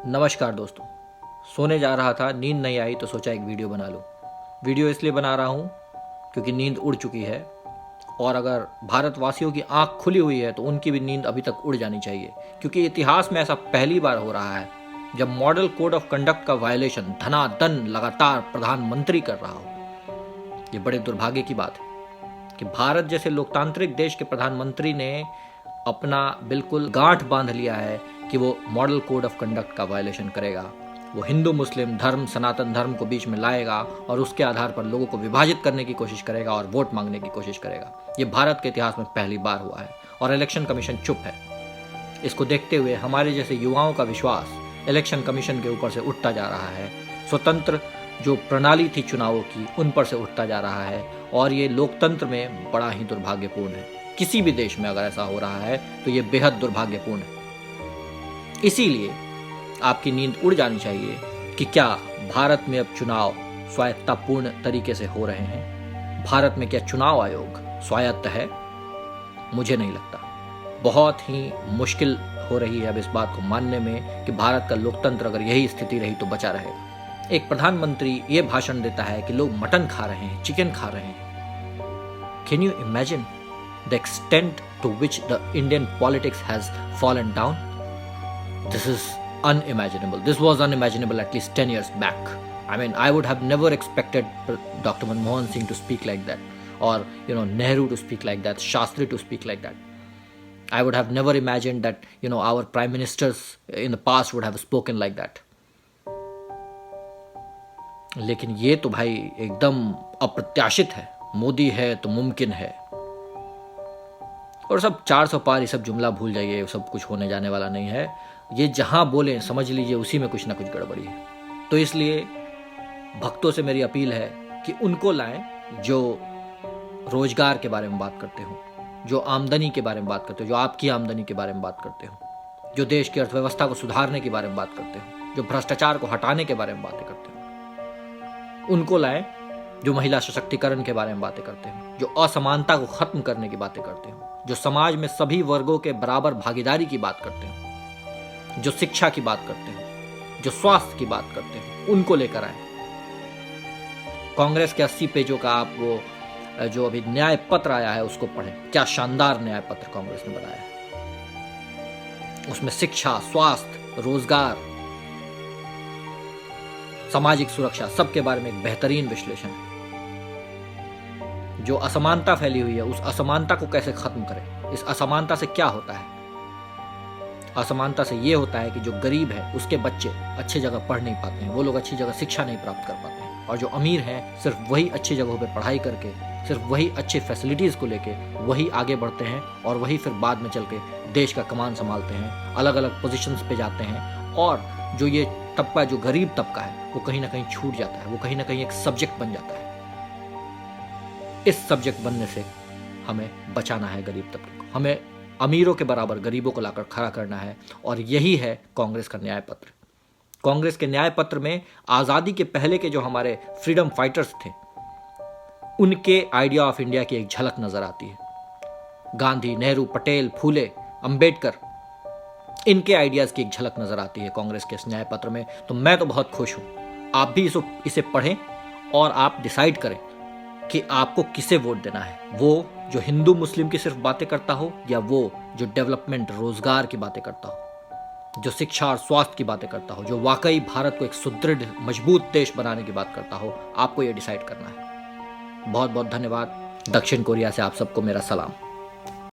नमस्कार दोस्तों। सोने जा रहा था, नींद नहीं आई तो सोचा एक वीडियो बना लूं। वीडियो इसलिए बना रहा हूं क्योंकि नींद उड़ चुकी है और अगर भारतवासियों की आंख खुली हुई है तो उनकी भी नींद अभी तक उड़ जानी चाहिए, क्योंकि इतिहास में ऐसा पहली बार हो रहा है जब मॉडल कोड ऑफ कंडक्ट का वायलेशन धनाधन लगातार प्रधानमंत्री कर रहा हो। ये बड़े दुर्भाग्य की बात है कि भारत जैसे लोकतांत्रिक देश के प्रधानमंत्री ने अपना बिल्कुल गांठ बांध लिया है कि वो मॉडल कोड ऑफ कंडक्ट का वायलेशन करेगा। वो हिंदू मुस्लिम धर्म, सनातन धर्म को बीच में लाएगा और उसके आधार पर लोगों को विभाजित करने की कोशिश करेगा और वोट मांगने की कोशिश करेगा। ये भारत के इतिहास में पहली बार हुआ है और इलेक्शन कमीशन चुप है। इसको देखते हुए हमारे जैसे युवाओं का विश्वास इलेक्शन कमीशन के ऊपर से उठता जा रहा है। स्वतंत्र जो प्रणाली थी चुनावों की, उन पर से उठता जा रहा है और ये लोकतंत्र में बड़ा ही दुर्भाग्यपूर्ण है। किसी भी देश में अगर ऐसा हो रहा है तो ये बेहद दुर्भाग्यपूर्ण है। इसीलिए आपकी नींद उड़ जानी चाहिए कि क्या भारत में अब चुनाव स्वायत्ततापूर्ण तरीके से हो रहे हैं। भारत में क्या चुनाव आयोग स्वायत्त है? मुझे नहीं लगता। बहुत ही मुश्किल हो रही है अब इस बात को मानने में कि भारत का लोकतंत्र अगर यही स्थिति रही तो बचा रहेगा। एक प्रधानमंत्री ये भाषण देता है कि लोग मटन खा रहे हैं, चिकन खा रहे हैं। Can you imagine the extent to which the Indian politics has fallen down? This is unimaginable. This was unimaginable at least 10 years back. I mean, I would have never expected Dr. Manmohan Singh to speak like that, or Nehru to speak like that, Shastri to speak like that. I would have never imagined that our prime ministers in the past would have spoken like that. लेकिन ये तो भाई एकदम अप्रत्याशित है। मोदी है तो मुमकिन है। और सब 400 पार, ये सब जुमला भूल जाइए, सब कुछ होने जाने वाला नहीं है। ये जहां बोले समझ लीजिए उसी में कुछ ना कुछ गड़बड़ी है। तो इसलिए भक्तों से मेरी अपील है कि उनको लाएं जो रोजगार के बारे में बात करते हो, जो आमदनी के बारे में बात करते हो, जो आपकी आमदनी के बारे में बात करते हो, जो देश की अर्थव्यवस्था को सुधारने के बारे में बात करते हो, जो भ्रष्टाचार को हटाने के बारे में बातें करते हो। उनको लाएं जो महिला सशक्तिकरण के बारे में बातें करते हो, जो असमानता को खत्म करने की बातें करते हो, जो समाज में सभी वर्गों के बराबर भागीदारी की बात करते हो, जो शिक्षा की बात करते हो, जो स्वास्थ्य की बात करते हो, उनको लेकर आए। कांग्रेस के 80 पेजों का आप वो जो अभी न्याय पत्र आया है उसको पढ़ें। क्या शानदार न्याय पत्र कांग्रेस ने बनाया है। उसमें शिक्षा, स्वास्थ्य, रोजगार, सामाजिक सुरक्षा, सबके बारे में एक बेहतरीन विश्लेषण है। जो असमानता फैली हुई है उस असमानता को कैसे खत्म करें। इस असमानता से क्या होता है? असमानता से ये होता है कि जो गरीब है उसके बच्चे अच्छी जगह पढ़ नहीं पाते हैं, वो लोग अच्छी जगह शिक्षा नहीं प्राप्त कर पाते हैं, और जो अमीर हैं सिर्फ वही अच्छी जगहों पे पढ़ाई करके, सिर्फ वही अच्छे फैसिलिटीज़ को लेके वही आगे बढ़ते हैं और वही फिर बाद में चल के देश का कमान संभालते हैं, अलग अलग पोजिशंस पे जाते हैं। और जो ये तबका, जो गरीब तबका है, वो कहीं ना कहीं छूट जाता है, वो कहीं ना कहीं एक सब्जेक्ट बन जाता है। इस सब्जेक्ट बनने से हमें बचाना है गरीब तबके को। हमें अमीरों के बराबर गरीबों को लाकर खड़ा करना है और यही है कांग्रेस का न्याय पत्र। कांग्रेस के न्याय पत्र में आज़ादी के पहले के जो हमारे फ्रीडम फाइटर्स थे उनके आइडिया ऑफ इंडिया की एक झलक नजर आती है। गांधी, नेहरू, पटेल, फूले, अंबेडकर, इनके आइडियाज़ की एक झलक नजर आती है कांग्रेस के इस न्याय पत्र में। तो मैं तो बहुत खुश हूं। आप भी इसे पढ़ें और आप डिसाइड करें कि आपको किसे वोट देना है। वो जो हिंदू मुस्लिम की सिर्फ बातें करता हो, या वो जो डेवलपमेंट, रोजगार की बातें करता हो, जो शिक्षा और स्वास्थ्य की बातें करता हो, जो वाकई भारत को एक सुदृढ़ मजबूत देश बनाने की बात करता हो। आपको ये डिसाइड करना है। बहुत बहुत धन्यवाद। दक्षिण कोरिया से आप सबको मेरा सलाम।